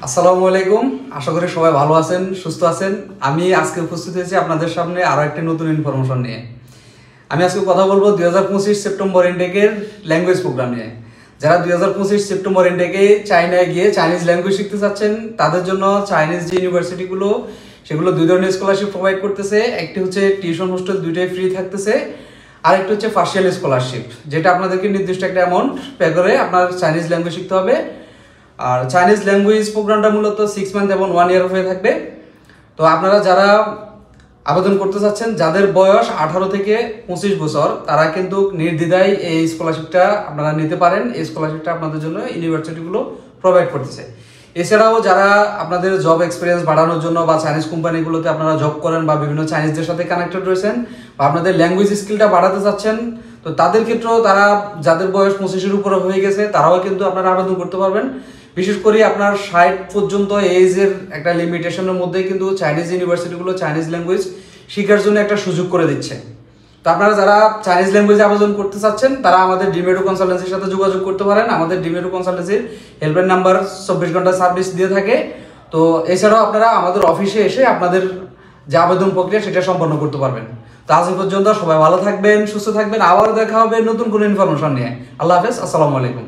আসসালামু আলাইকুম। আশা করি সবাই ভালো আছেন, সুস্থ আছেন। আমি আজকে উপস্থিত হয়েছি আপনাদের সামনে আরো একটি নতুন ইনফরমেশন নিয়ে। আমি আজকে কথা বলবো 2025 সেপ্টেম্বর ইনটেকের ল্যাঙ্গুয়েজ প্রোগ্রাম নিয়ে। যারা 2025 সেপ্টেম্বর ইনটেকে চায়নায় গিয়ে চাইনিজ ল্যাঙ্গুয়েজ শিখতে চাচ্ছেন, তাদের জন্য চাইনিজ যে ইউনিভার্সিটিগুলো সেগুলো দুই ধরনের স্কলারশিপ প্রোভাইড করতেছে। একটি হচ্ছে টিউশন হোস্টেল, দুইটাই ফ্রি থাকতেছে। আর একটি হচ্ছে পার্সিয়াল স্কলারশিপ, যেটা আপনাদেরকে নির্দিষ্ট একটা অ্যামাউন্ট পে করে আপনার চাইনিজ ল্যাঙ্গুয়েজ শিখতে হবে। আর চাইনিজ ল্যাঙ্গুয়েজ প্রোগ্রামটা মূলত 6 মান্থ এবং 1 ইয়ার হয়ে থাকবে। তো আপনারা যারা আবেদন করতে চাচ্ছেন, যাদের বয়স 18 থেকে 25 বছর, তারা কিন্তু নির্দ্বিধায় এই স্কলারশিপটা আপনারা নিতে পারেন। এই স্কলারশিপটা আপনাদের জন্য ইউনিভার্সিটিগুলো প্রোভাইড করতেছে। এছাড়াও যারা আপনাদের জব এক্সপিরিয়েন্স বাড়ানোর জন্য বা চাইনিজ কোম্পানিগুলোতে আপনারা জব করেন বা বিভিন্ন চাইনিজদের সাথে কানেক্টেড রয়েছেন বা আপনাদের ল্যাঙ্গুয়েজ স্কিলটা বাড়াতে চাচ্ছেন, তো তাদের ক্ষেত্রেও তারা যাদের বয়স 25-এর উপরে হয়ে গেছে, তারাও কিন্তু আপনারা আবেদন করতে পারবেন। বিশেষ করে আপনার 60 পর্যন্ত এজের একটা লিমিটেশনের মধ্যে কিন্তু চাইনিজ ইউনিভার্সিটিগুলো চাইনিজ ল্যাঙ্গুয়েজ শেখার জন্য একটা সুযোগ করে দিচ্ছে। তো আপনারা যারা চাইনিজ ল্যাঙ্গুয়েজে আবেদন করতে চাচ্ছেন, তারা আমাদের ডিমেটো কনসালটেন্সির সাথে যোগাযোগ করতে পারেন। আমাদের ডিমেটো কনসালটেন্সির হেল্পলাইন নাম্বার 24 ঘন্টা সার্ভিস দিয়ে থাকে। তো এছাড়াও আপনারা আমাদের অফিসে এসে আপনাদের যে আবেদন প্রক্রিয়া সেটা সম্পন্ন করতে পারবেন। তো আজ পর্যন্ত সবাই ভালো থাকবেন, সুস্থ থাকবেন। আবার দেখা হবে নতুন কোনো ইনফরমেশন নিয়ে। আল্লাহ হাফেজ, আসসালামু আলাইকুম।